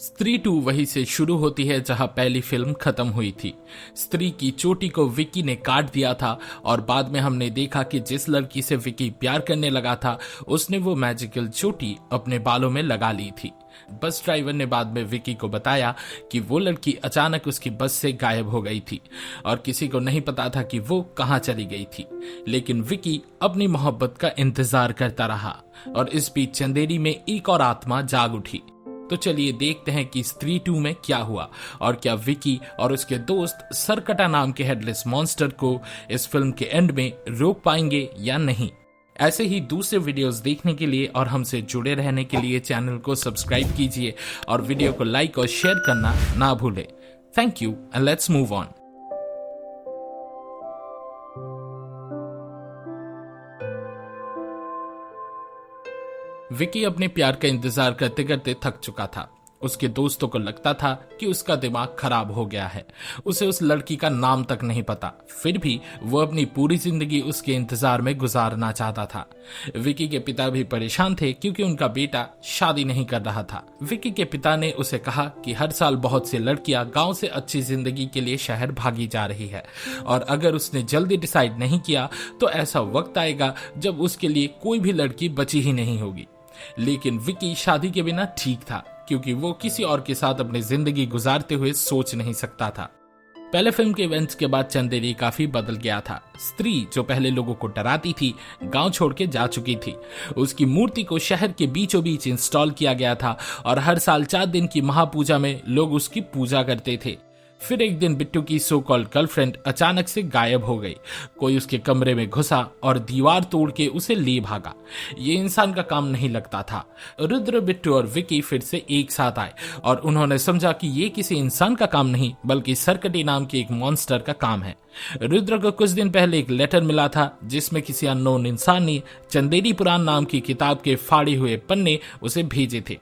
स्त्री 2 वहीं से शुरू होती है जहां पहली फिल्म खत्म हुई थी। स्त्री की चोटी को विकी ने काट दिया था और बाद में हमने देखा कि जिस लड़की से विकी प्यार करने लगा था उसने वो मैजिकल चोटी अपने बालों में लगा ली थी। बस ड्राइवर ने बाद में विकी को बताया कि वो लड़की अचानक उसकी बस से गायब हो गई थी और किसी को नहीं पता था कि वो कहां चली गई थी। लेकिन विकी अपनी मोहब्बत का इंतजार करता रहा और इस बीच चंदेरी में एक और आत्मा जाग उठी। तो चलिए देखते हैं कि स्त्री 2 में क्या हुआ और क्या विकी और उसके दोस्त सरकटा नाम के हेडलेस मॉन्स्टर को इस फिल्म के एंड में रोक पाएंगे या नहीं। ऐसे ही दूसरे वीडियोस देखने के लिए और हमसे जुड़े रहने के लिए चैनल को सब्सक्राइब कीजिए और वीडियो को लाइक और शेयर करना ना भूलें। Thank you and let's move on. Vicky अपने प्यार का इंतजार करते करते थक चुका था। उसके दोस्तों को लगता था कि उसका दिमाग खराब हो गया है। उसे उस लड़की का नाम तक नहीं पता, फिर भी वो अपनी पूरी जिंदगी उसके इंतजार में गुजारना चाहता था। विकी के पिता भी परेशान थे क्योंकि उनका बेटा शादी नहीं कर रहा था। विकी के पिता ने उसे कहा कि हर साल बहुत सी लड़कियां गांव से अच्छी जिंदगी के लिए शहर भागी जा रही है और अगर उसने जल्दी डिसाइड नहीं किया तो ऐसा वक्त आएगा जब उसके लिए कोई भी लड़की बची ही नहीं होगी। लेकिन विकी शादी के बिना ठीक था क्योंकि वो किसी और के साथ अपनी जिंदगी गुजारते हुए सोच नहीं सकता था। पहले फिल्म के इवेंट्स के बाद चंदेरी काफी बदल गया था। स्त्री जो पहले लोगों को डराती थी गांव छोड़ के जा चुकी थी। उसकी मूर्ति को शहर के बीचों बीच इंस्टॉल किया गया था और हर साल 4 दिन की महापूजा में लोग उसकी पूजा करते थे। फिर एक दिन बिट्टू की सो कॉल्ड गर्लफ्रेंड अचानक से गायब हो गई। कोई उसके कमरे में घुसा और दीवार तोड़ के उसे ले भागा। ये इंसान का काम नहीं लगता था। रुद्र, बिट्टू और विकी फिर से एक साथ आए और उन्होंने समझा कि ये किसी इंसान का काम नहीं बल्कि सरकटी नाम के एक मॉन्स्टर का काम है। रुद्र को कुछ दिन पहले एक लेटर मिला था जिसमें किसी अननोन इंसान ने चंदेरी पुराण नाम की किताब के फाड़े हुए पन्ने उसे भेजे थे।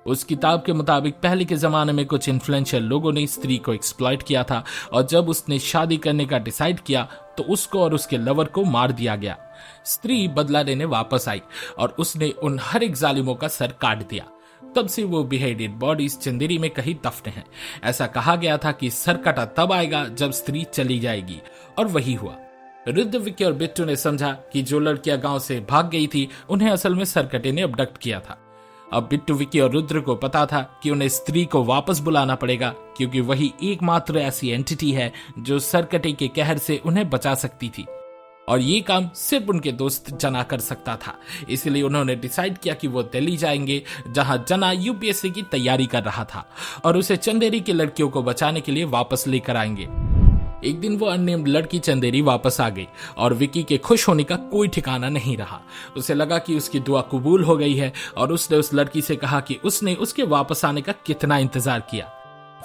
उस किताब के मुताबिक पहले के जमाने में कुछ इन्फ्लुएंशियल लोगों ने स्त्री को एक्सप्लॉइट किया था और जब उसने शादी करने का डिसाइड किया तो उसको और उसके लवर को मार दिया गया। स्त्री बदला लेने वापस आई और उसने उन हर एक जालिमों का सर काट दिया। तब से वो बिहेडेड बॉडीज चंदेरी में कहीं दफन है। ऐसा कहा गया था कि सरकटा तब आएगा जब स्त्री चली जाएगी और वही हुआ। रुद्र, विकी और बिट्टू ने समझा कि जो लड़कियां गांव से भाग गई थी उन्हें असल में सरकटे ने अबडक्ट किया था। अब बिट्टू, विकी और रुद्र को पता था कि उन्हें स्त्री को वापस बुलाना पड़ेगा क्योंकि वही एकमात्र ऐसी एंटिटी है जो सरकटे के कहर से उन्हें बचा सकती थी और ये काम सिर्फ उनके दोस्त जना कर सकता था। इसलिए उन्होंने डिसाइड किया कि वो दिल्ली जाएंगे जहां जना यूपीएससी की तैयारी कर रहा था और उसे चंदेरी की लड़कियों को बचाने के लिए वापस लेकर आएंगे। एक दिन वो अननेम्ड लड़की चंदेरी वापस आ गई और विकी के खुश होने का कोई ठिकाना नहीं रहा। उसे लगा कि उसकी दुआ कबूल हो गई है और उसने उस लड़की से कहा कि उसने उसके वापस आने का कितना इंतजार किया।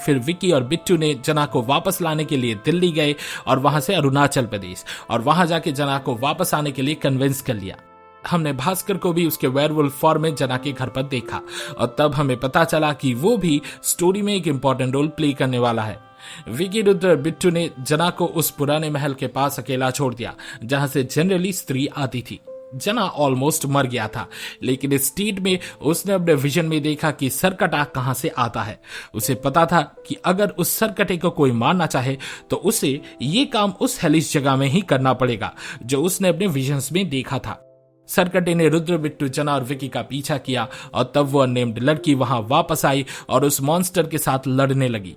फिर विकी और बिट्टू ने जना को वापस लाने के लिए दिल्ली गए और वहां से अरुणाचल प्रदेश और वहां जाके जना को वापस आने के लिए कन्विंस कर लिया। हमने भास्कर को भी उसके वेयरवुल्फ फॉर्म में जना के घर पर देखा और तब हमें पता चला कि वो भी स्टोरी में एक इंपॉर्टेंट रोल प्ले करने वाला है। विकी, रुद्र और बिट्टू ने जना को उस पुराने महल के पास अकेला छोड़ दिया जहां से जनरली स्त्री आती थी। जना ऑलमोस्ट मर गया था लेकिन इस स्टेट में उसने अपने विजन में देखा कि सरकटा कहां से आता है। उसे पता था कि अगर उस सरकटे को कोई मारना चाहे तो उसे ये काम उस हेलिस जगह में ही करना पड़ेगा जो उसने अपने विजन्स में देखा था। सरकटे ने रुद्र, बिट्टू, जना और विकी का पीछा किया और तब वो अननेम्ड लड़की वहां वापस आई और उस मॉन्स्टर के साथ लड़ने लगी।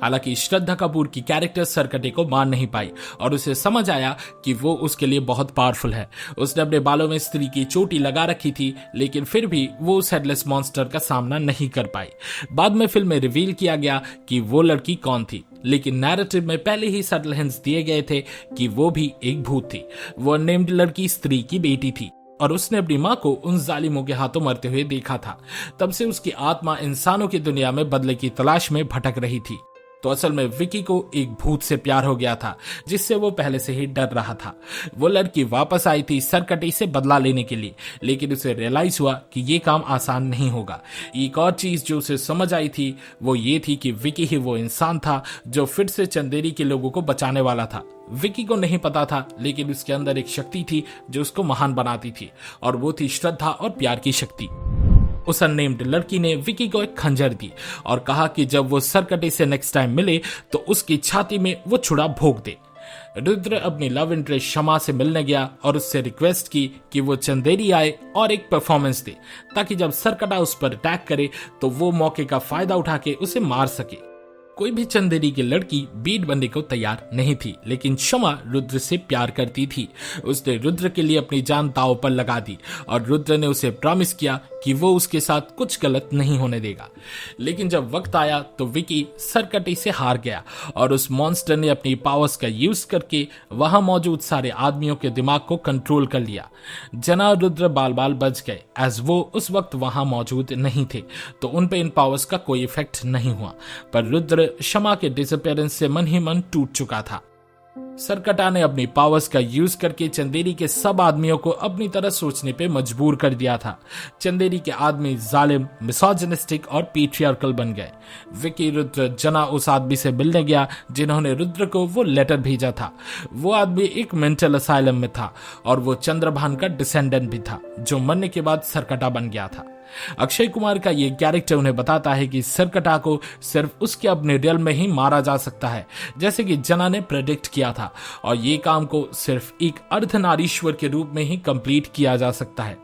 हालांकि श्रद्धा कपूर की कैरेक्टर सरकटे को मार नहीं पाई और उसे समझ आया कि वो उसके लिए बहुत पावरफुल है। उसने अपने बालों में स्त्री की चोटी लगा रखी थी लेकिन फिर भी वो उस हेडलेस मॉन्स्टर का सामना नहीं कर पाई। बाद में फिल्म में रिवील किया गया कि वो लड़की कौन थी, लेकिन नैरेटिव में पहले ही सटल हिंट्स दिए गए थे कि वो भी एक भूत थी। वो अननेम्ड लड़की स्त्री की बेटी थी और उसने अपनी मां को उन जालिमों के हाथों मरते हुए देखा था। तब से उसकी आत्मा इंसानों की दुनिया में बदले की तलाश में भटक रही थी। तो असल में विकी को एक भूत से प्यार हो गया था जिससे वो पहले से ही डर रहा था। वो लड़की वापस आई थी सरकटे से बदला लेने के लिए लेकिन उसे रियलाइज हुआ कि ये काम आसान नहीं होगा। एक और चीज जो उसे समझ आई थी वो ये थी कि विकी ही वो इंसान था जो फिर से चंदेरी के लोगों को बचाने वाला था। विकी को नहीं पता था लेकिन उसके अंदर एक शक्ति थी जो उसको महान बनाती थी और वो थी श्रद्धा और प्यार की शक्ति। उस अननेम्ड लड़की ने विकी को एक खंजर दी और कहा कि जब वो सरकटे से नेक्स्ट टाइम मिले तो उसकी छाती में वो छुरा भोंक दे। रुद्र अपनी लव इंटरेस्ट शमा से मिलने गया और उससे रिक्वेस्ट की कि वो चंदेरी आए और एक परफॉर्मेंस दे, ताकि जब सरकटा उस पर अटैक करे तो वो मौके का फायदा उठा के उसे मार सके। कोई भी चंदेरी की लड़की बीट बनने को तैयार नहीं थी, लेकिन शमा रुद्र से प्यार करती थी। उसने रुद्र के लिए अपनी जान दांव पर लगा दी और रुद्र ने उसे प्रॉमिस किया कि वो उसके साथ कुछ गलत नहीं होने देगा। लेकिन जब वक्त आया तो विकी सरकटे से हार गया और उस मॉन्स्टर ने अपनी पावर्स का यूज करके वहां मौजूद सारे आदमियों के दिमाग को कंट्रोल कर लिया। जना और रुद्र बाल बाल बच गए, एज वो उस वक्त वहां मौजूद नहीं थे, तो उन पे इन पावर्स का कोई इफेक्ट नहीं हुआ। पर रुद्र शमा के डिसअपियरेंस से मन ही मन टूट चुका था। सरकटा ने अपनी पावर्स का यूज करके चंदेरी के सब आदमियों को अपनी तरह सोचने पे मजबूर कर दिया था। चंदेरी के आदमी जालिम, मिसोजिनिस्टिक और पैट्रियार्कल बन गए। विकी, रुद्र, जना उस आदमी से मिलने गया जिन्होंने रुद्र को वो लेटर भेजा था। वो आदमी एक मेंटल असाइलम में था और वो चंद्रभान का डिसेंडेंट भी था, जो मरने के बाद सरकटा बन गया था। अक्षय कुमार का ये कैरेक्टर उन्हें बताता है कि सरकटा को सिर्फ उसके अपने रियल में ही मारा जा सकता है, जैसे कि जना ने प्रेडिक्ट किया था, और ये काम को सिर्फ एक अर्धनारीश्वर के रूप में ही कंप्लीट किया जा सकता है।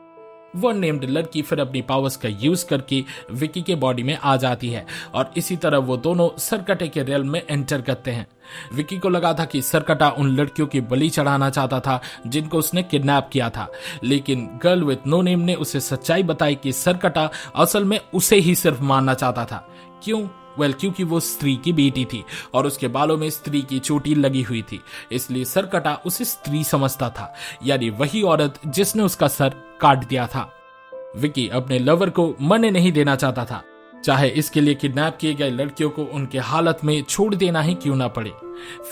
वो नेम्ड लड़की फिर अपनी पावर्स का यूज करके विकी के बॉडी में आ जाती है और इसी तरह वो दोनों सरकटे के रियल में एंटर करते हैं। विकी को लगा था कि सरकटा उन लड़कियों की बलि चढ़ाना चाहता था जिनको उसने किडनैप किया था, लेकिन गर्ल विथ नो नेम ने उसे सच्चाई बताई कि सरकटा असल में उसे ही सिर्फ मारना चाहता था। क्यों? क्योंकि वो स्त्री की बेटी थी और उसके बालों में स्त्री की चोटी लगी हुई थी, इसलिए सरकटा उसे स्त्री समझता था, यानी वही औरत जिसने उसका सर काट दिया था। विकी अपने लवर को मरने नहीं देना चाहता था, चाहे इसके लिए किडनैप किए गए लड़कियों को उनके हालत में छोड़ देना ही क्यों ना पड़े।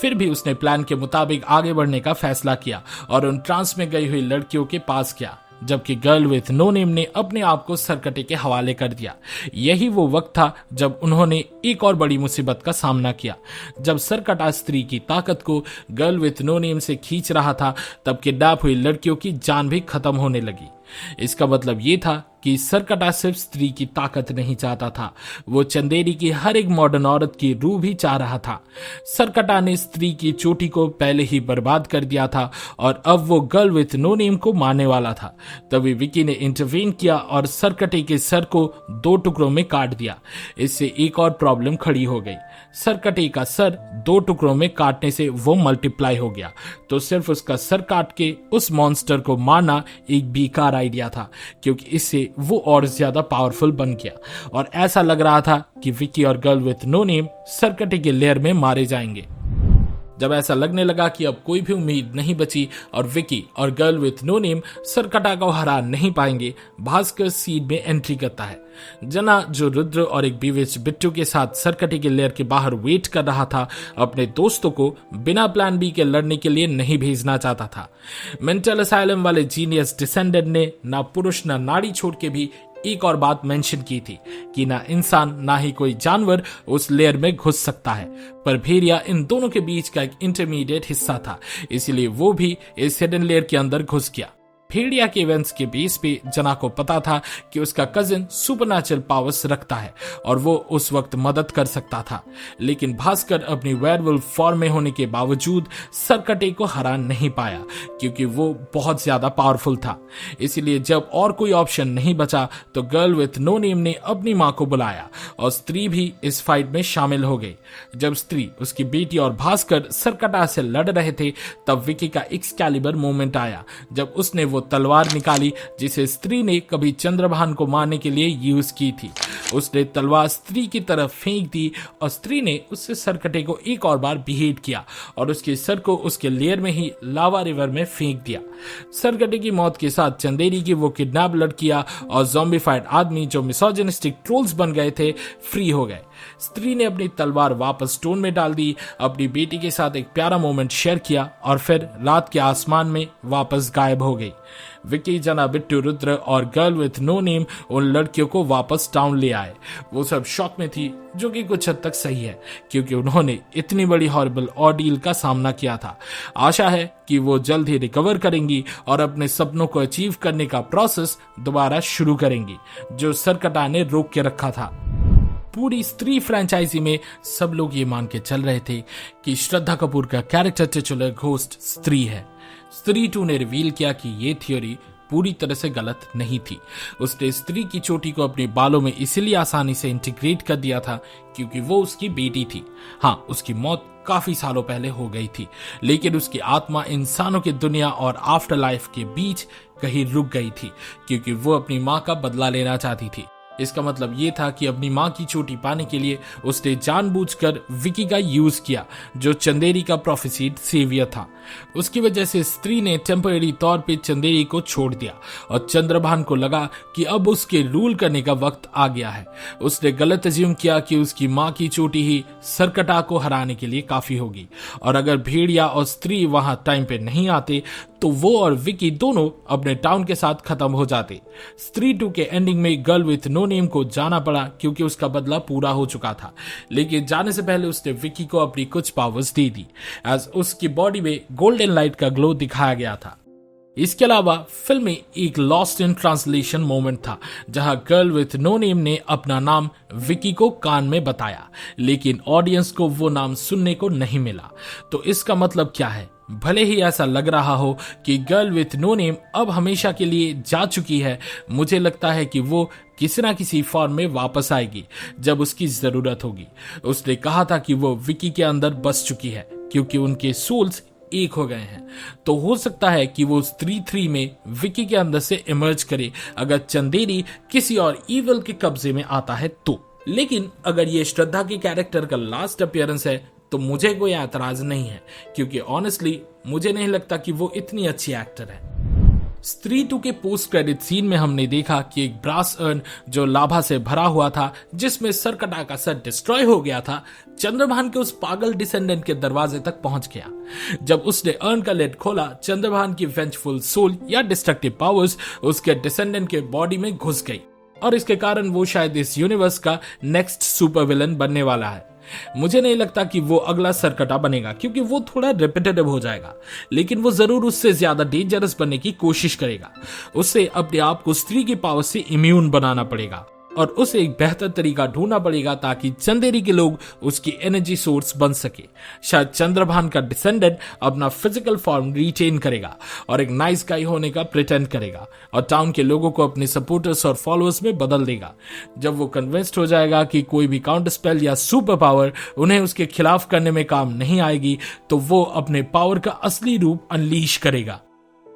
फिर भी उसने प्लान के मुताबिक आगे बढ़ने का फैसला किया और उन ट्रांस में गई हुई लड़कियों के पास गया, जबकि गर्ल विथ नो नेम ने अपने आप को सरकटे के हवाले कर दिया। यही वो वक्त था जब उन्होंने एक और बड़ी मुसीबत का सामना किया। जब सरकटा स्त्री की ताकत को गर्ल विथ नो नेम से खींच रहा था, तब किडनैप हुई लड़कियों की जान भी खत्म होने लगी। इसका मतलब ये था कि सरकटा सिर्फ स्त्री की ताकत नहीं चाहता था, वो चंदेरी की हर एक मॉडर्न औरत की रूह भी चाह रहा था। सरकटा ने स्त्री की चोटी को पहले ही बर्बाद कर दिया था और अब वो गर्ल विथ नो नेम को मारने वाला था। तभी विकी ने इंटरवीन किया और सरकटे के सर को 2 टुकड़ों में काट दिया। इससे एक और प्रॉब्लम खड़ी हो गई। सरकटे का सर 2 टुकड़ों में काटने से वो मल्टीप्लाई हो गया, तो सिर्फ उसका सर काट के उस मॉन्स्टर को मारना एक बेकार आइडिया था, क्योंकि इससे वो और ज्यादा पावरफुल बन गया और ऐसा लग रहा था कि विकी और गर्ल विथ नो नेम सरकटे के लेयर में मारे जाएंगे। जब ऐसा लगने लगा कि अब कोई भी उम्मीद नहीं बची और विकी और गर्ल विथ नो नेम सरकटा को हरा नहीं पाएंगे, भास्कर सीन में एंट्री करता है। जना, जो रुद्र और एक बीविच बिट्टू के साथ सरकटे के लेयर के बाहर वेट कर रहा था, अपने दोस्तों को बिना प्लान बी के लड़ने के लिए नहीं भेजना चाहता था। मेंटल असाइलम वाले जीनियस डिसेंडेंट ने ना पुरुष ना नारी छोड़ के भी एक और बात मेंशन की थी कि ना इंसान ना ही कोई जानवर उस लेयर में घुस सकता है, पर भेड़िया इन दोनों के बीच का एक इंटरमीडिएट हिस्सा था, इसलिए वो भी इस हिडन लेयर के अंदर घुस गया। भेड़िया के इवेंट्स के बेस पे जना को पता था कि उसका कजिन सुपरनैचुरल पावर्स रखता है और वो उस वक्त मदद कर सकता था, लेकिन भास्कर अपनी वेयरवुल्फ फॉर्म में होने के बावजूद सरकटे को हरा नहीं पाया क्योंकि वो बहुत ज्यादा पावरफुल था। इसलिए जब और कोई ऑप्शन नहीं बचा तो गर्ल विथ नो नेम ने अपनी मां को बुलाया और स्त्री भी इस फाइट में शामिल हो गई। जब स्त्री, उसकी बेटी और भास्कर सरकटा से लड़ रहे थे, तब विकी का एक्सकैलिबर मोमेंट आया, जब उसने वो तलवार निकाली जिसे स्त्री ने कभी चंद्रभान को मारने के लिए यूज की थी। उसने तलवार स्त्री की तरफ फेंक दी और स्त्री ने उससे सरकटे को एक और बार बिहेट किया और उसके सर को उसके लेयर में ही लावा रिवर में फेंक दिया। सरकटे की मौत के साथ चंदेरी की वो किडनैप लड़कियां और ज़ॉम्बीफाइड आदमी जो मिसोजिनिस्टिक ट्रोल्स बन गए थे, फ्री हो गए। स्त्री ने अपनी तलवार वापस स्टोन में डाल दी, अपनी बेटी के साथ एक प्यारा मोमेंट शेयर किया और फिर रात के आसमान में वापस गायब हो गई। विकी, जना, बिट्टू, रुद्र और गर्ल विथ नो नेम उन लड़कियों को वापस टाउन ले आए। वो सब शॉक में थी, जो कि कुछ हद तक सही है, क्योंकि उन्होंने इतनी बड़ी हॉरिबल ऑर्डील का सामना किया था। आशा है कि वो जल्द ही रिकवर करेंगी और अपने सपनों को अचीव करने का प्रोसेस दोबारा शुरू करेंगी, जो सरकटा ने रोक के रखा था। पूरी स्त्री फ्रेंचाइजी में सब लोग ये मान के चल रहे थे कि श्रद्धा कपूर का कैरेक्टर टिचुलर घोस्ट स्त्री है। स्त्री 2 ने रिवील किया कि ये थ्योरी पूरी तरह से गलत नहीं थी। उसने स्त्री की चोटी को अपने बालों में इसीलिए आसानी से इंटीग्रेट कर दिया था क्योंकि वो उसकी बेटी थी। हाँ, उसकी मौत काफी सालों पहले हो गई थी, लेकिन उसकी आत्मा इंसानों की दुनिया और आफ्टर लाइफ के बीच कहीं रुक गई थी, क्योंकि वो अपनी माँ का बदला लेना चाहती थी। इसका मतलब ये था कि अपनी माँ की चोटी पाने के लिए उसने जानबूझकर विकी का यूज किया, जो चंदेरी का प्रोफेसीड सेवियर था। उसकी वजह से स्त्री ने टेम्पररी तौर पे चंदेरी को छोड़ दिया और चंद्रभान को लगा कि अब उसके रूल करने का वक्त आ गया है। उसने गलत अज्यूम किया कि उसकी माँ की चोटी ही सरकटा को हराने के लिए काफी होगी, और अगर भेड़िया और स्त्री वहां टाइम पे नहीं आते तो वो और विकी दोनों अपने टाउन के साथ खत्म हो जाते। स्त्री 2 के एंडिंग में गर्ल विथ नो नेम को जाना पड़ा क्योंकि उसका बदला पूरा हो चुका था, लेकिन जाने से पहले उसने विकी को अपनी कुछ पावर्स दे दी, एज उसकी बॉडी में गोल्डन लाइट का ग्लो दिखाया गया था। इसके अलावा फिल्म में एक लॉस्ट इन ट्रांसलेशन मोमेंट था, जहां गर्ल विथ नो नेम ने अपना नाम विकी को कान में बताया, लेकिन ऑडियंस को वो नाम सुनने को नहीं मिला। तो इसका मतलब क्या है? भले ही ऐसा लग रहा हो कि गर्ल विथ नो नेम अब हमेशा के लिए जा चुकी है, मुझे लगता है कि वो किसी ना किसी फॉर्म में वापस आएगी जब उसकी जरूरत होगी। उसने कहा था कि वो विकी के अंदर बस चुकी है क्योंकि उनके सोल्स एक हो गए हैं। तो हो सकता है कि वो स्त्री 3 में विकी के अंदर से इमर्ज करे अगर चंदेरी किसी और इविल के कब्जे में आता है तो। लेकिन अगर ये श्रद्धा के कैरेक्टर का लास्ट अपीयरेंस है तो मुझे कोई एतराज नहीं है, क्योंकि ऑनेस्टली मुझे नहीं लगता कि वो इतनी अच्छी एक्टर है। स्त्री 2 के पोस्ट क्रेडिट सीन में हमने देखा कि एक ब्रास अर्न जो लाभा से भरा हुआ था, जिसमें सरकटा का सर डिस्ट्रॉय हो गया था, चंद्रभान के उस पागल डिसेंडेंट के दरवाजे तक पहुंच गया। जब उसने अर्न का लिड खोला, चंद्रभान की वेंचफुल सोल या डिस्ट्रक्टिव पावर्स उसके डिसेंडेंट के बॉडी में घुस गई, और इसके कारण वो शायद इस यूनिवर्स का नेक्स्ट सुपर विलन बनने वाला है। मुझे नहीं लगता कि वो अगला सरकटा बनेगा, क्योंकि वो थोड़ा रिपीटेटिव हो जाएगा, लेकिन वो जरूर उससे ज्यादा डेंजरस बनने की कोशिश करेगा। उसे अपने आप को स्त्री की पावर से इम्यून बनाना पड़ेगा और उसे एक बेहतर तरीका ढूंढना पड़ेगा ताकि चंदेरी के लोग उसकी एनर्जी सोर्स बन सके। शायद चंद्रभान का डिसेंडेंट अपना फिजिकल फॉर्म रिटेन करेगा और एक नाइस गाय होने का प्रिटेंड करेगा और टाउन के लोगों को अपने सपोर्टर्स और फॉलोअर्स में बदल देगा। जब वो कन्विंस्ड हो जाएगा कि कोई भी काउंटर स्पेल या सुपर पावर उन्हें उसके खिलाफ करने में काम नहीं आएगी, तो वो अपने पावर का असली रूप अनलीश करेगा।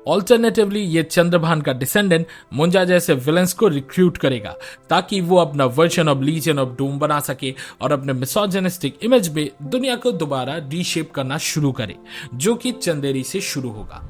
ऑल्टरनेटिवली ये चंद्रभान का डिसेंडेंट मुंजा जैसे विलेंस को रिक्रूट करेगा ताकि वो अपना version of legion of doom बना सके और अपने मिसोजिनिस्टिक इमेज में दुनिया को दोबारा रीशेप करना शुरू करे, जो कि चंदेरी से शुरू होगा।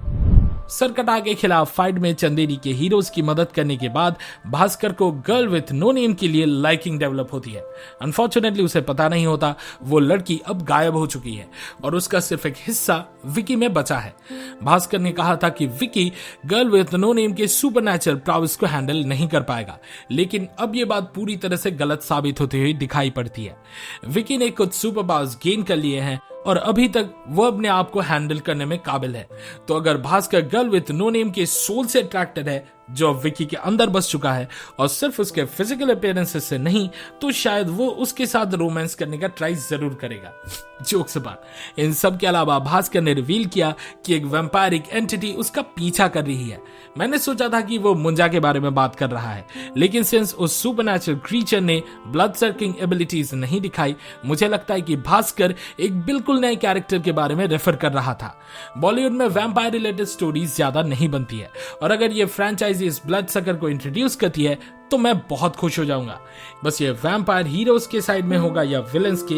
सरकटा के खिलाफ फाइट में चंदेरी के हीरोज की मदद करने के बाद भास्कर को गर्ल विथ नो नेम के लिए लाइकिंग डेवलप होती है। अनफॉर्चुनेटली उसे पता नहीं होता वो लड़की अब गायब हो चुकी है और उसका सिर्फ एक हिस्सा विकी में बचा है। भास्कर ने कहा था कि Vicky girl with no name के सुपरनैचुरल प्राउस को हैंडल नहीं कर पाएगा, लेकिन अब ये बात पूरी तरह से गलत साबित होती हुई दिखाई पड़ती है। विकी ने कुछ सुपर पावर्स गेन कर लिए हैं और अभी तक वो अपने आप को हैंडल करने में काबिल है। तो अगर Bhaskar girl with no name के सोल से अट्रैक्टेड है जो विकी के अंदर बस चुका है और सिर्फ उसके फिजिकल अपीयरेंसेस से नहीं, तो शायद वो उसके साथ रोमांस करने का ट्राई जरूर करेगा। जोक्स अपार्ट, इन सब के अलावा भास्कर ने रिवील किया कि एक वैम्पायरिक एंटिटी उसका पीछा कर रही है। मैंने सोचा था कि वो मुंजा के बारे में बात कर रहा है, लेकिन सिंस उस सुपरनैचुरल क्रीचर ने ब्लड सर्किंग एबिलिटीज नहीं दिखाई, मुझे लगता है कि भास्कर एक बिल्कुल नए कैरेक्टर के बारे में रेफर कर रहा था। बॉलीवुड में वैम्पायर रिलेटेड स्टोरीज ज्यादा नहीं बनती है, और अगर ये फ्रेंचाइजी इस ब्लड सकर को इंट्रोड्यूस करती है तो मैं बहुत खुश हो जाऊंगा। बस ये वैम्पायर हीरोज के साइड में होगा या विलेंस के,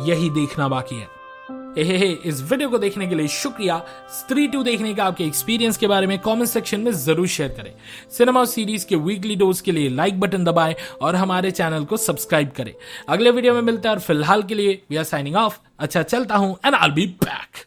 यही देखना बाकी है। इस वीडियो को देखने के लिए शुक्रिया। स्त्री 2 देखने का आपके एक्सपीरियंस के बारे में कमेंट सेक्शन में जरूर शेयर करें। सिनेमा सीरीज के वीकली डोज के लिए लाइक बटन दबाएं और हमारे चैनल को सब्सक्राइब करें। अगले वीडियो में मिलते हैं और फिलहाल के लिए वी आर साइनिंग ऑफ। अच्छा चलता हूं and I will be back.